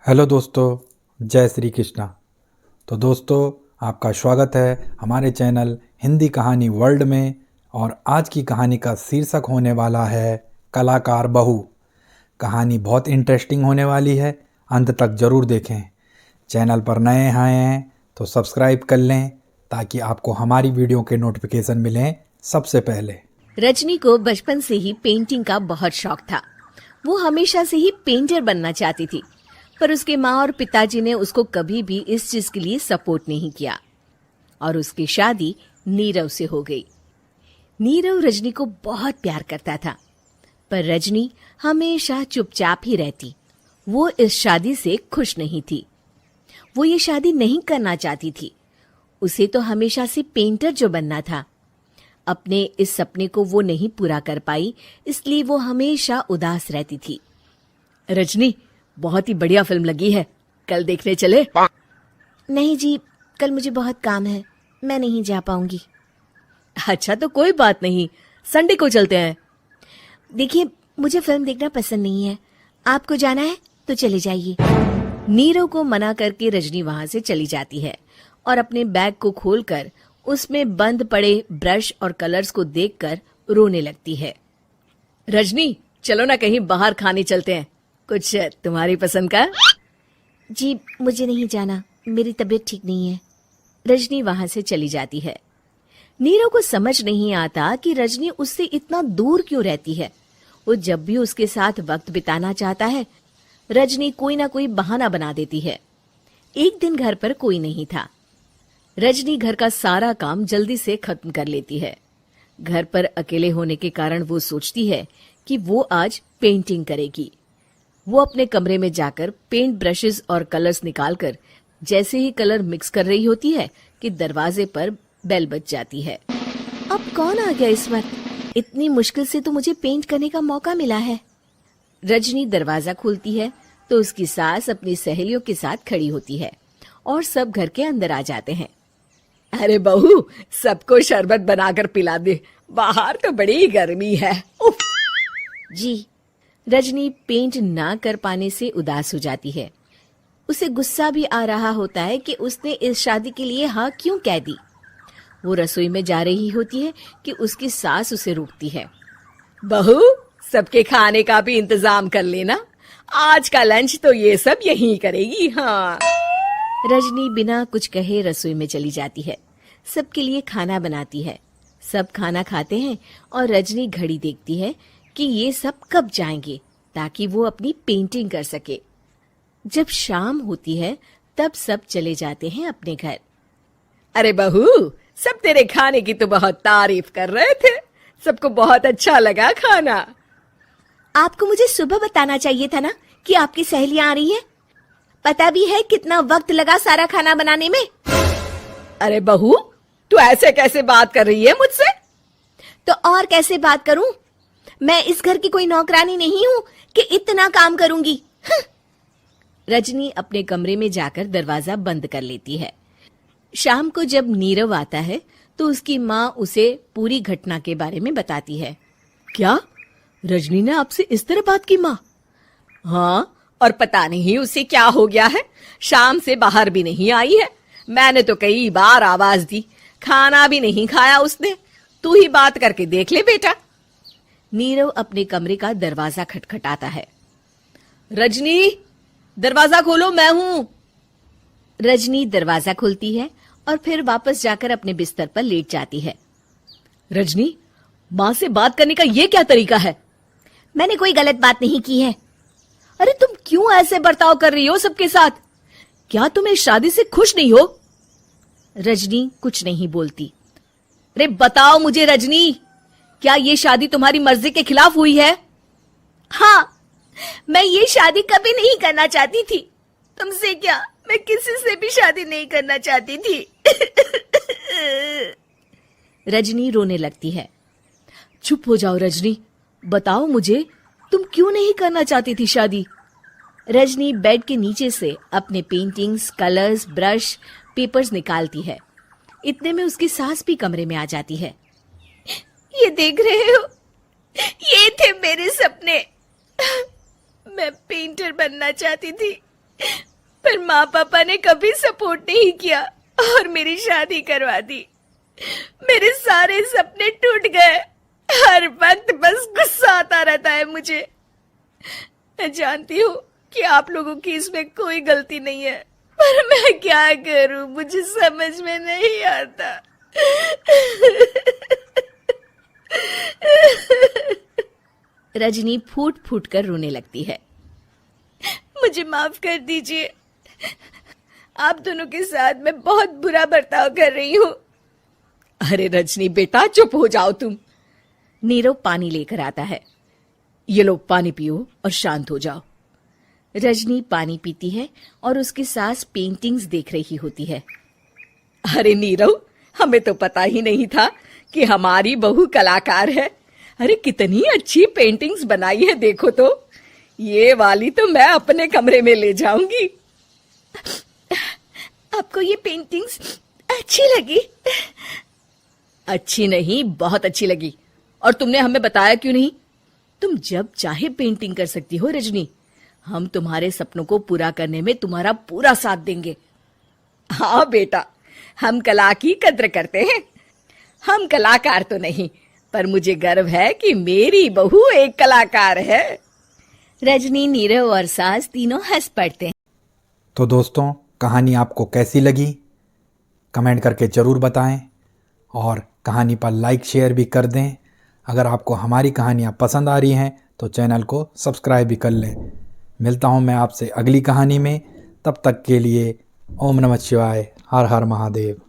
Hello दोस्तों, जय श्री कृष्णा। तो दोस्तों, आपका स्वागत है हमारे चैनल हिंदी कहानी वर्ल्ड में। और आज की कहानी का शीर्षक होने वाला है कलाकार बहू। कहानी बहुत इंटरेस्टिंग होने वाली है, अंत तक ज़रूर देखें। चैनल पर नए आए हैं तो सब्सक्राइब कर लें ताकि आपको हमारी वीडियो के नोटिफिकेशन मिलें सबसे पहले। रजनी को बचपन से ही पेंटिंग का बहुत शौक था। वो हमेशा से ही पेंटर बनना चाहती थी, पर उसके माँ और पिताजी ने उसको कभी भी इस चीज के लिए सपोर्ट नहीं किया और उसकी शादी नीरव से हो गई। नीरव रजनी को बहुत प्यार करता था, पर रजनी हमेशा चुपचाप ही रहती। वो इस शादी से खुश नहीं थी। वो ये शादी नहीं करना चाहती थी। उसे तो हमेशा से पेंटर जो बनना था। अपने इस सपने को वो नहीं पूरा कर पाई, इसलिए वो हमेशा उदास रहती थी। रजनी, बहुत ही बढ़िया फिल्म लगी है, कल देखने चले? नहीं जी, कल मुझे बहुत काम है, मैं नहीं जा पाऊंगी। अच्छा, तो कोई बात नहीं, संडे को चलते हैं। देखिए, मुझे फिल्म देखना पसंद नहीं है। आपको जाना है तो चले जाइए। नीरव को मना करके रजनी वहां से चली जाती है और अपने बैग को खोलकर उसमें बंद पड़े ब्रश और कलर्स को देखकर रोने लगती है। रजनी, चलो ना कहीं बाहर खाने चलते हैं, कुछ तुम्हारी पसंद का। जी, मुझे नहीं जाना, मेरी तबीयत ठीक नहीं है। रजनी वहां से चली जाती है। नीरव को समझ नहीं आता कि रजनी उससे इतना दूर क्यों रहती है। वो जब भी उसके साथ वक्त बिताना चाहता है, रजनी कोई ना कोई बहाना बना देती है। एक दिन घर पर कोई नहीं था। रजनी घर का सारा काम जल्दी से खत्म कर लेती है। घर पर अकेले होने के कारण वो सोचती है कि वो आज पेंटिंग करेगी। वो अपने कमरे में जाकर पेंट ब्रशेस और कलर्स निकालकर जैसे ही कलर मिक्स कर रही होती है कि दरवाजे पर बेल बज जाती है। अब कौन आ गया इस वक्त? इतनी मुश्किल से तो मुझे पेंट करने का मौका मिला है। रजनी दरवाजा खोलती है तो उसकी सास अपनी सहेलियों के साथ खड़ी होती है और सब घर के अंदर आ जाते हैं। अरे बहू, सबको शरबत बनाकर पिला दे, बाहर तो बड़ी गर्मी है। उफ। जी। रजनी पेंट ना कर पाने से उदास हो जाती है। उसे गुस्सा भी आ रहा होता है कि उसने इस शादी के लिए हाँ क्यों कह दी। वो रसोई में जा रही होती है कि उसकी सास उसे रोकती है। बहू, सबके खाने का भी इंतजाम कर लेना, आज का लंच तो ये सब यहीं करेगी। हाँ। रजनी बिना कुछ कहे रसोई में चली जाती है। सबके लिए खाना बनाती है। सब खाना खाते हैं और रजनी घड़ी देखती है कि ये सब कब जाएंगे ताकि वो अपनी पेंटिंग कर सके। जब शाम होती है तब सब चले जाते हैं अपने घर। अरे बहू, सब तेरे खाने की तो बहुत तारीफ कर रहे थे, सबको बहुत अच्छा लगा खाना। आपको मुझे सुबह बताना चाहिए था ना कि आपकी सहेलियां आ रही हैं। पता भी है कितना वक्त लगा सारा खाना बनाने में। अरे बहू, तू ऐसे कैसे बात कर रही है मुझसे? तो और कैसे बात करूं? मैं इस घर की कोई नौकरानी नहीं हूं कि इतना काम करूंगी। रजनी अपने कमरे में जाकर दरवाजा बंद कर लेती है। शाम को जब नीरव आता है तो उसकी माँ उसे पूरी घटना के बारे में बताती है। क्या रजनी ने आपसे इस तरह बात की माँ? हाँ, और पता नहीं उसे क्या हो गया है, शाम से बाहर भी नहीं आई है। मैंने तो कई बार आवाज दी, खाना भी नहीं खाया उसने। तू ही बात करके देख ले बेटा। नीरव अपने कमरे का दरवाजा खटखटाता है। रजनी, दरवाजा खोलो, मैं हूं। रजनी दरवाजा खोलती है और फिर वापस जाकर अपने बिस्तर पर लेट जाती है। रजनी, माँ से बात करने का ये क्या तरीका है? मैंने कोई गलत बात नहीं की है। अरे तुम क्यों ऐसे बर्ताव कर रही हो सबके साथ? क्या तुम इस शादी से खुश नहीं हो? रजनी कुछ नहीं बोलती। अरे बताओ मुझे रजनी, क्या ये शादी तुम्हारी मर्जी के खिलाफ हुई है? हाँ, मैं ये शादी कभी नहीं करना चाहती थी। तुमसे क्या, मैं किसी से भी शादी नहीं करना चाहती थी। रजनी रोने लगती है। चुप हो जाओ रजनी, बताओ मुझे, तुम क्यों नहीं करना चाहती थी शादी? रजनी बेड के नीचे से अपने पेंटिंग्स, कलर्स, ब्रश, पेपर्स निकालती है। इतने में उसकी सास भी कमरे में आ जाती है। ये देख रहे हो, ये थे मेरे सपने। मैं पेंटर बनना चाहती थी, पर माँ पापा ने कभी सपोर्ट नहीं किया और मेरी शादी करवा दी। मेरे सारे सपने टूट गए। हर वक्त बस गुस्सा आता रहता है मुझे। मैं जानती हूँ कि आप लोगों की इसमें कोई गलती नहीं है, पर मैं क्या करूँ, मुझे समझ में नहीं आता। रजनी फूट फूट कर रोने लगती है। मुझे माफ कर दीजिए, आप दोनों के साथ मैं बहुत बुरा बर्ताव कर रही हूँ। अरे रजनी बेटा, चुप हो जाओ तुम। नीरव पानी लेकर आता है। ये लो पानी पियो और शांत हो जाओ। रजनी पानी पीती है और उसकी सास पेंटिंग्स देख रही होती है। अरे नीरव, हमें तो पता ही नहीं था कि हमारी बहू कलाकार है। अरे कितनी अच्छी पेंटिंग्स बनाई है, देखो तो। ये वाली तो मैं अपने कमरे में ले जाऊंगी। आपको ये पेंटिंग्स अच्छी लगी? अच्छी नहीं, बहुत अच्छी लगी। और तुमने हमें बताया क्यों नहीं? तुम जब चाहे पेंटिंग कर सकती हो रजनी। हम तुम्हारे सपनों को पूरा करने में तुम्हारा पूरा साथ देंगे। हाँ बेटा, हम कला की कद्र करते हैं। हम कलाकार तो नहीं, पर मुझे गर्व है कि मेरी बहू एक कलाकार है। रजनी, नीरव और सास तीनों हंस पड़ते हैं। तो दोस्तों, कहानी आपको कैसी लगी कमेंट करके ज़रूर बताएं और कहानी पर लाइक शेयर भी कर दें। अगर आपको हमारी कहानियाँ पसंद आ रही हैं तो चैनल को सब्सक्राइब भी कर लें। मिलता हूँ मैं आपसे अगली कहानी में। तब तक के लिए ओम नमः शिवाय, हर हर महादेव।